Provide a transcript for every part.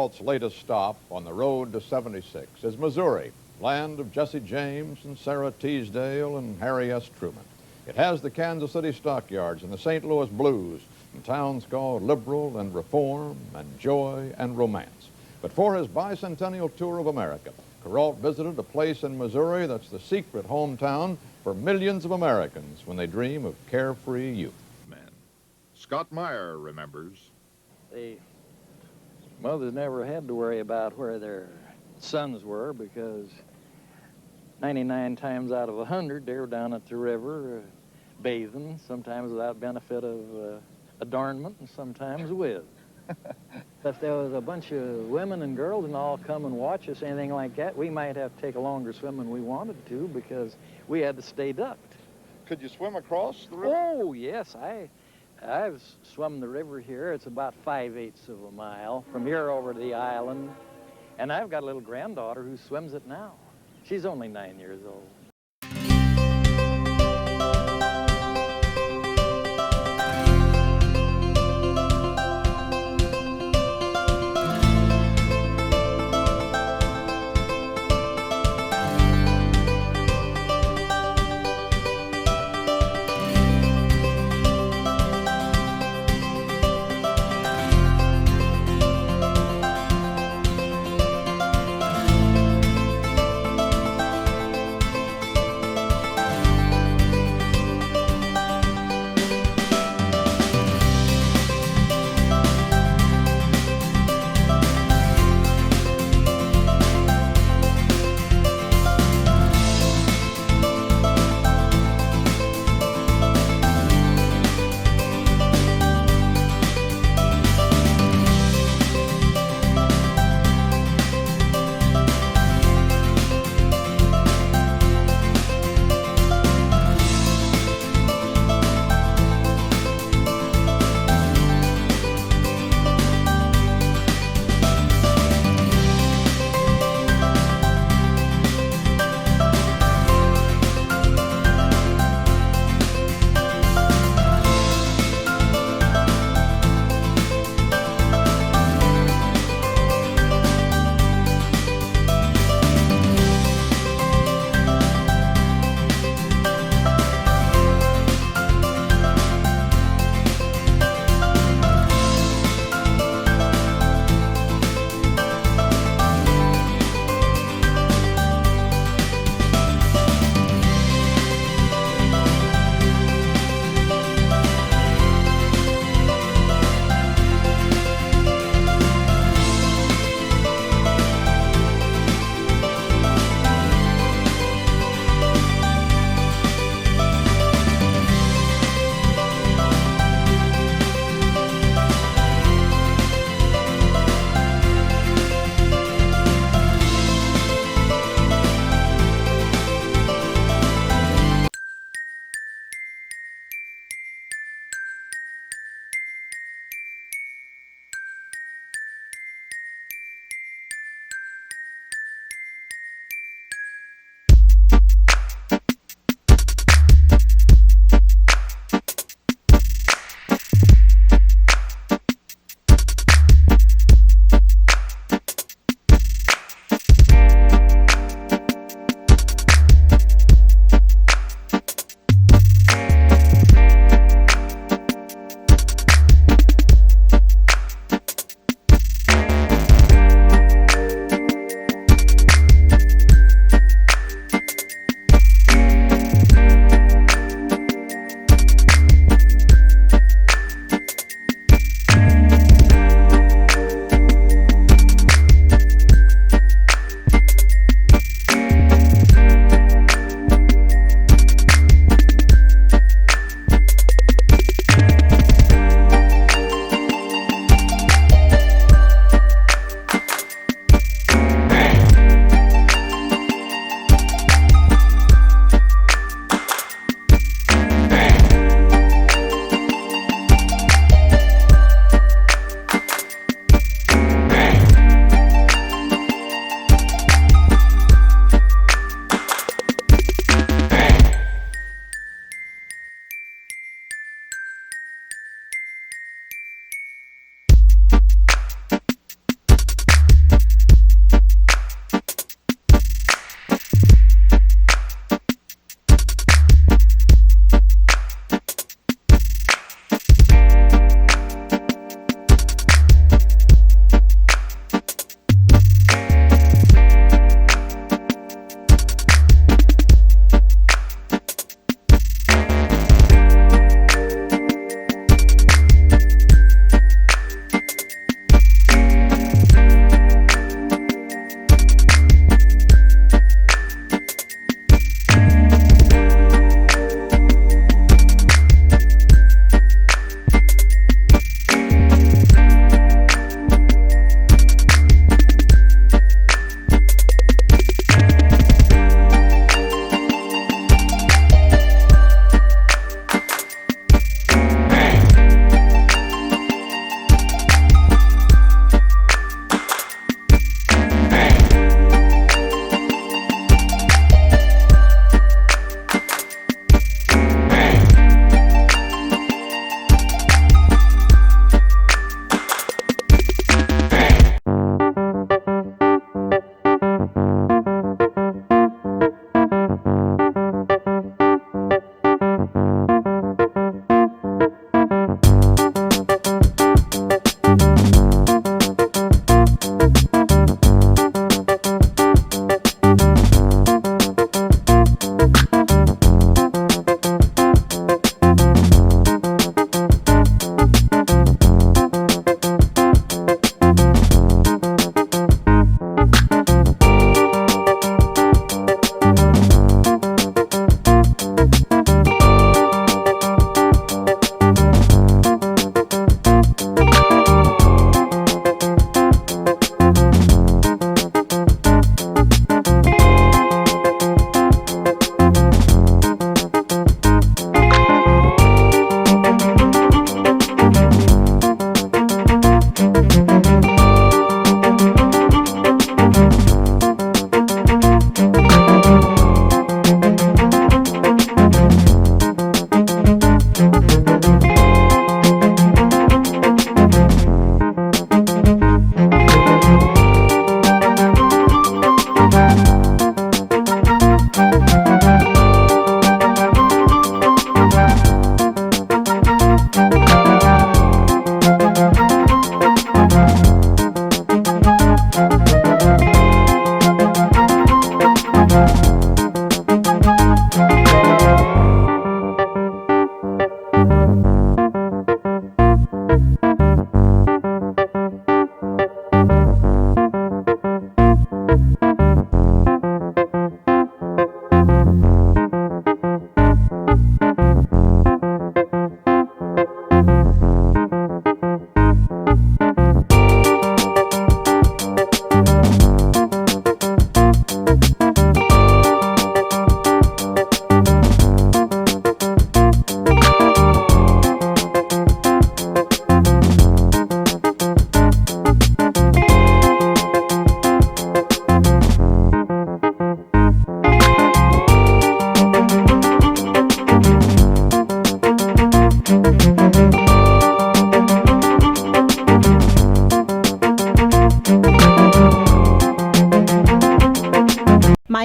Walt's latest stop on the road to 76 is Missouri, land of Jesse James and Sarah Teasdale and Harry S. Truman. It has the Kansas City Stockyards and the St. Louis Blues and towns called Liberal and Reform and Joy and Romance. But for his bicentennial tour of America, Kuralt visited a place in Missouri that's the secret hometown for millions of Americans when they dream of carefree youth. Scott Meyer remembers. The mothers never had to worry about where their sons were because 99 times out of 100 they were down at the river bathing, sometimes without benefit of adornment and sometimes with. If there was a bunch of women and girls and all come and watch us, anything like that, we might have to take a longer swim than we wanted to because we had to stay ducked. Could you swim across the river? Oh, yes. I've swum the river here. It's about 5/8 of a mile from here over to the island. And I've got a little granddaughter who swims it now. She's only 9 years old.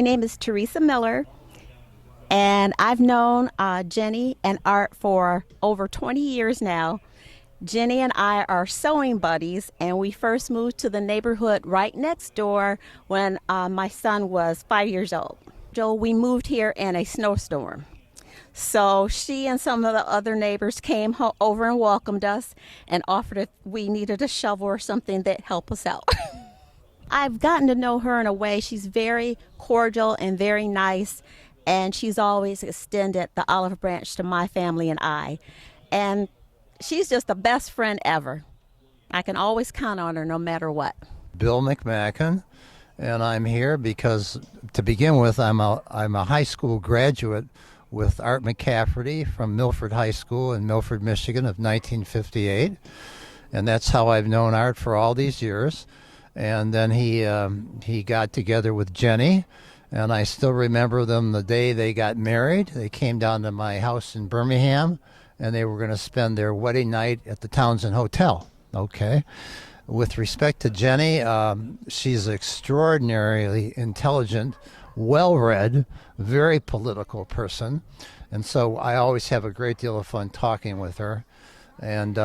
My name is Teresa Miller, and I've known Jenny and Art for over 20 years now. Jenny and I are sewing buddies, and we first moved to the neighborhood right next door when my son was 5 years old. We moved here in a snowstorm. So she and some of the other neighbors came over and welcomed us and offered if we needed a shovel or something that help us out. I've gotten to know her in a way. She's very cordial and very nice, and she's always extended the olive branch to my family and I. And she's just the best friend ever. I can always count on her no matter what. Bill McMacken, and I'm here because, to begin with, I'm a high school graduate with Art McCafferty from Milford High School in Milford, Michigan of 1958. And that's how I've known Art for all these years. And then he got together with Jenny, and I still remember them the day they got married. They came down to my house in Birmingham, and they were going to spend their wedding night at the Townsend Hotel. Okay. With respect to Jenny, she's extraordinarily intelligent, well-read, very political person, and so I always have a great deal of fun talking with her. And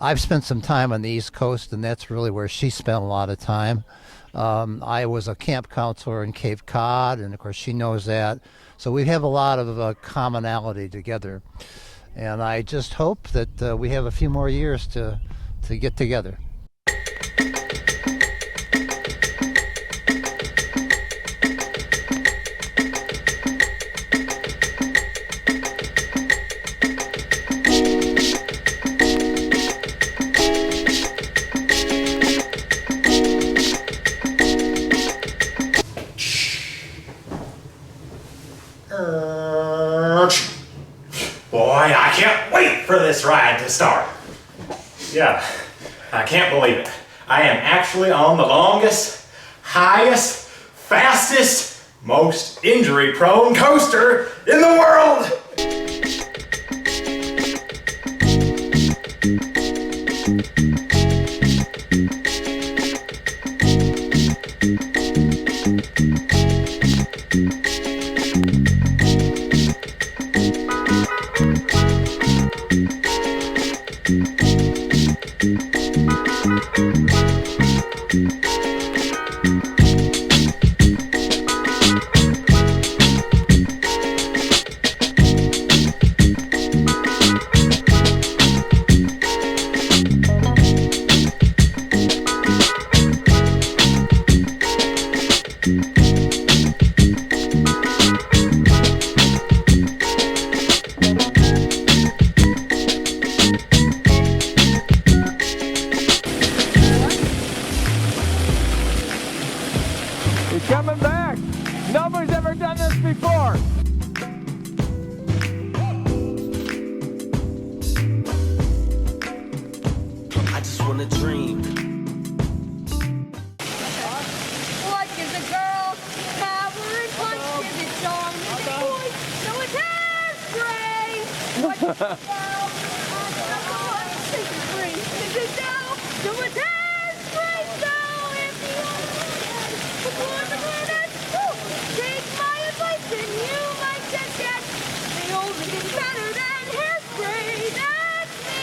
I've spent some time on the East Coast, and that's really where she spent a lot of time. I was a camp counselor in Cape Cod, and of course she knows that. So we have a lot of commonality together, and I just hope that we have a few more years to get together. Boy, I can't wait for this ride to start. Yeah, I can't believe it. I am actually on the longest, highest, fastest, most injury-prone coaster in the world! Coming back. Nobody's ever done this before. I just wanna dream. What is a girl? Power and punch is its song. Boy, so it's hairspray. What is a girl? This is free. This is now. So it's hairspray. So if you want to take my advice and you might just get the old is better than hairspray. That's me.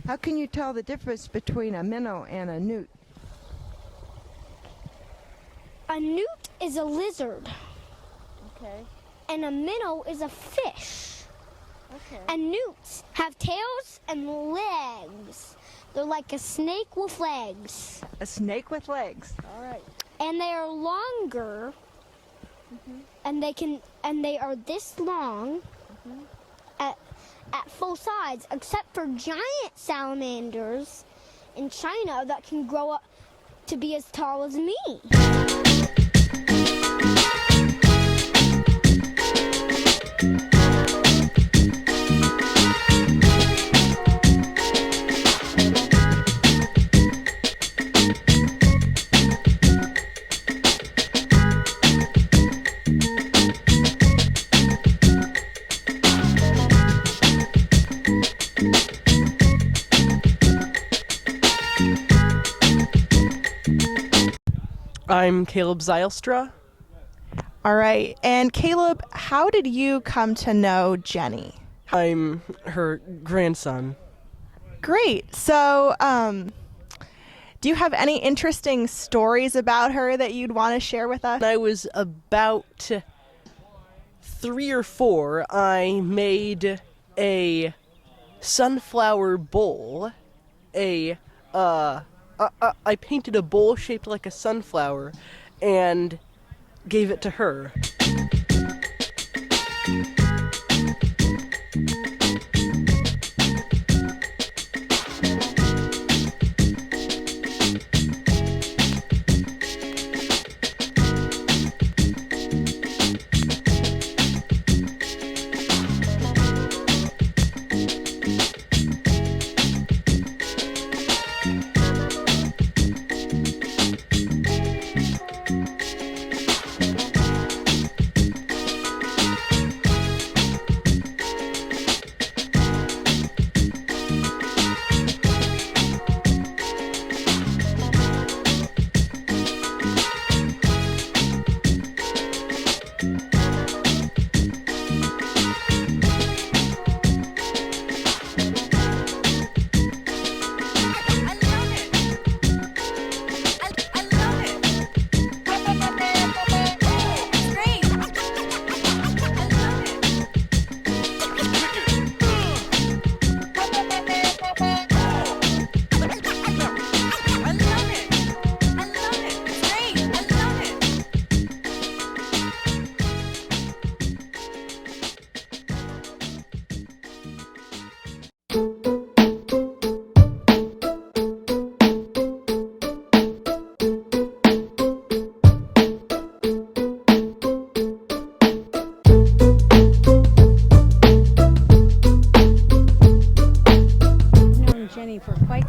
How can you tell the difference between a minnow and a newt? A newt is a lizard. Okay. And a minnow is a fish. Okay. And newts have tails and legs. They're like a snake with legs. A snake with legs. All right. And they are longer. And they are this long at full size, except for giant salamanders. in China that can grow up to be as tall as me. I'm Caleb Zylstra. All right. And Caleb, how did you come to know Jennie? I'm her grandson. Great. So, do you have any interesting stories about her that you'd want to share with us? When I was about 3 or 4, I made a sunflower bowl. I painted a bowl shaped like a sunflower and gave it to her.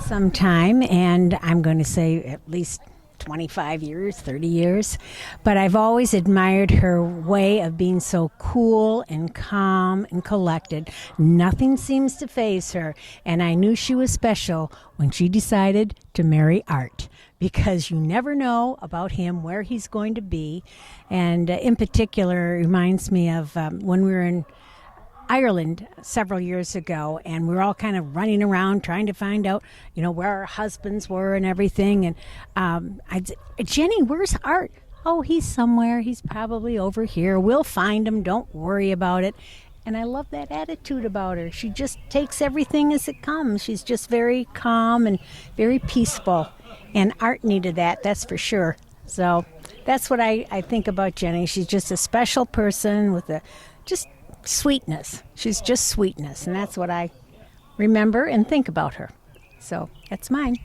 Some time, and I'm going to say at least 25 years, 30 years, but I've always admired her way of being so cool and calm and collected. Nothing seems to faze her, and I knew she was special when she decided to marry Art, because you never know about him, where he's going to be, and in particular, it reminds me of when we were in Ireland several years ago, and we were all kind of running around trying to find out, where our husbands were and everything. And I'd say, Jennie, where's Art? Oh, he's somewhere. He's probably over here. We'll find him. Don't worry about it. And I love that attitude about her. She just takes everything as it comes. She's just very calm and very peaceful. And Art needed that, that's for sure. So that's what I think about Jennie. She's just a special person with just sweetness. She's just sweetness, and that's what I remember and think about her. So that's mine.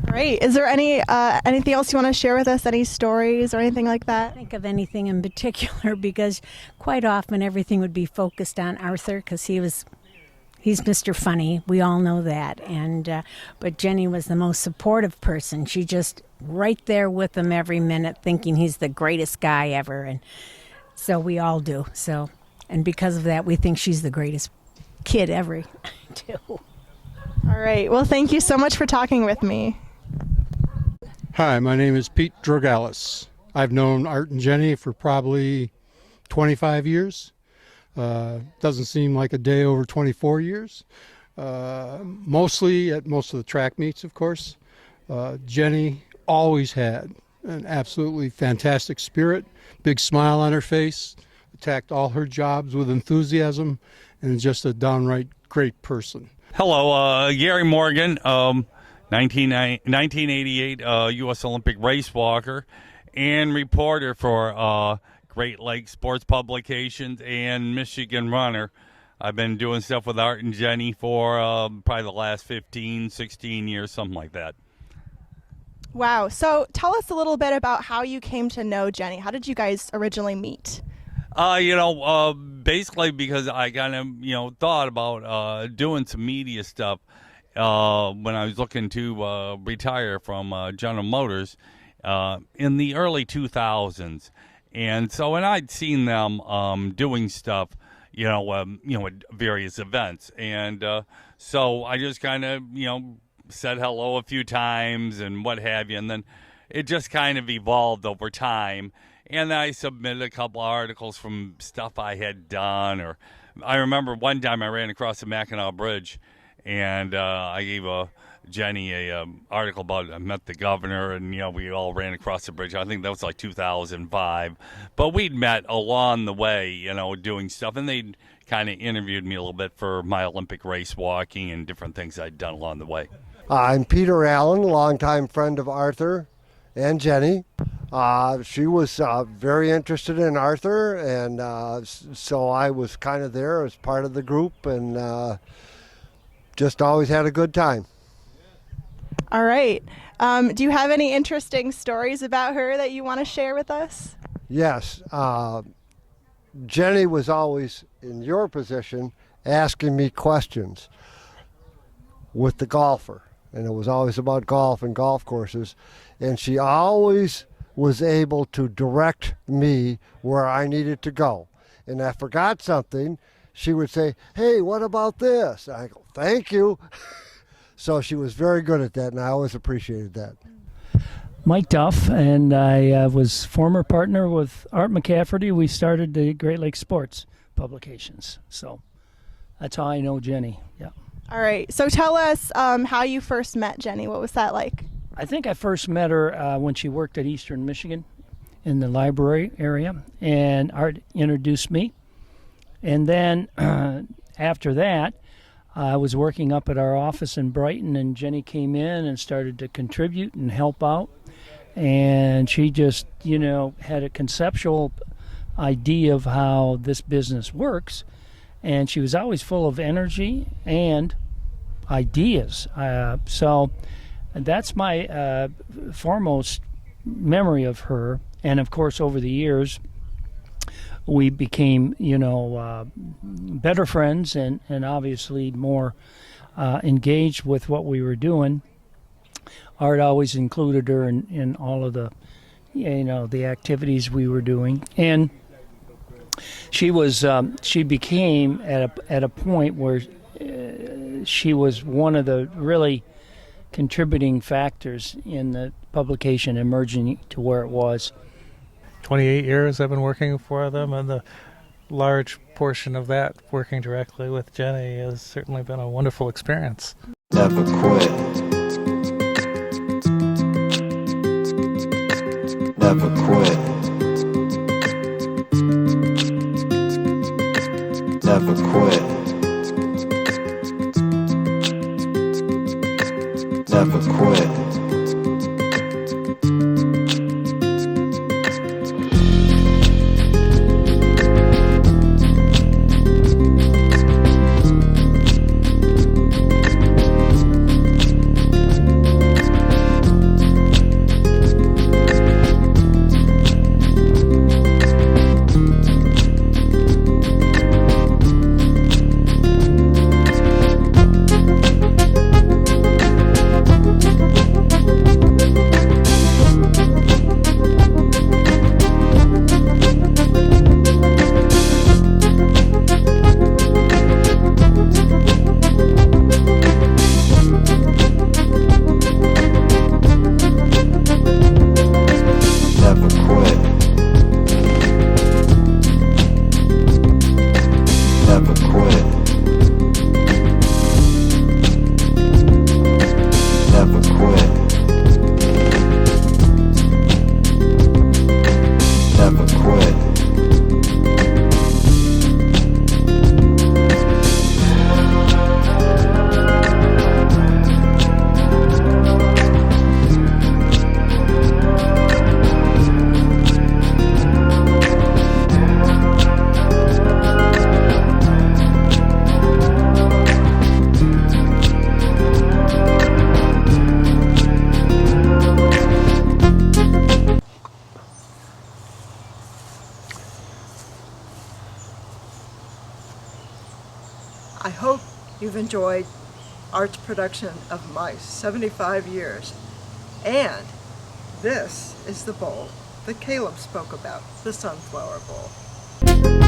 Great. Is there anything else you want to share with us? Any stories or anything like that? I can't think of anything in particular, because quite often everything would be focused on Arthur, because he's Mr. Funny. We all know that. And but Jennie was the most supportive person. She just right there with him every minute, thinking he's the greatest guy ever. And so we all do. So. And because of that, we think she's the greatest kid ever, too. All right. Well, thank you so much for talking with me. Hi, my name is Pete Drogalis. I've known Art and Jennie for probably 25 years. Doesn't seem like a day over 24 years. Mostly at most of the track meets, of course. Jennie always had an absolutely fantastic spirit, big smile on her face, attacked all her jobs with enthusiasm, and just a downright great person. Hello, Gary Morgan, 1988 U.S. Olympic race walker and reporter for Great Lakes Sports Publications and Michigan Runner. I've been doing stuff with Art and Jenny for probably the last 15, 16 years, something like that. Wow. So tell us a little bit about how you came to know Jenny. How did you guys originally meet? Basically because I kind of, thought about doing some media stuff when I was looking to retire from General Motors in the early 2000s. And so when I'd seen them doing stuff, at various events. And so I just kind of, said hello a few times and what have you. And then it just kind of evolved over time. And then I submitted a couple articles from stuff I had done. Or I remember one time I ran across the Mackinac Bridge, and I gave Jenny a article about I met the governor, and we all ran across the bridge. I think that was like 2005. But we'd met along the way, doing stuff, and they'd kind of interviewed me a little bit for my Olympic race walking and different things I'd done along the way. I'm Peter Allen, longtime friend of Arthur and Jenny. She was very interested in Arthur, and so I was kind of there as part of the group, and just always had a good time. All right. Do you have any interesting stories about her that you want to share with us? Yes. Jenny was always in your position asking me questions with the golfer, and it was always about golf and golf courses, and she always was able to direct me where I needed to go. And if I forgot something, she would say, "Hey, what about this?" I go, "Thank you." So she was very good at that, and I always appreciated that. Mike Duff, and I was former partner with Art McCafferty. We started the Great Lakes Sports publications. So that's how I know Jenny. Yeah. All right. So tell us how you first met Jenny. What was that like? I think I first met her when she worked at Eastern Michigan in the library area, and Art introduced me. And then after that, I was working up at our office in Brighton, and Jenny came in and started to contribute and help out. And she just, had a conceptual idea of how this business works. And she was always full of energy and ideas. So that's my foremost memory of her. And of course, over the years, we became, better friends and obviously more engaged with what we were doing. Art always included her in all of the, the activities we were doing. And she became at a point where she was one of the really contributing factors in the publication emerging to where it was. 28 years I've been working for them, and the large portion of that working directly with Jenny has certainly been a wonderful experience. Never quit. Never quit. Never quit. Never quit. I hope you've enjoyed Art's production of Mice, 75 years. And this is the bowl that Caleb spoke about, the Sunflower Bowl.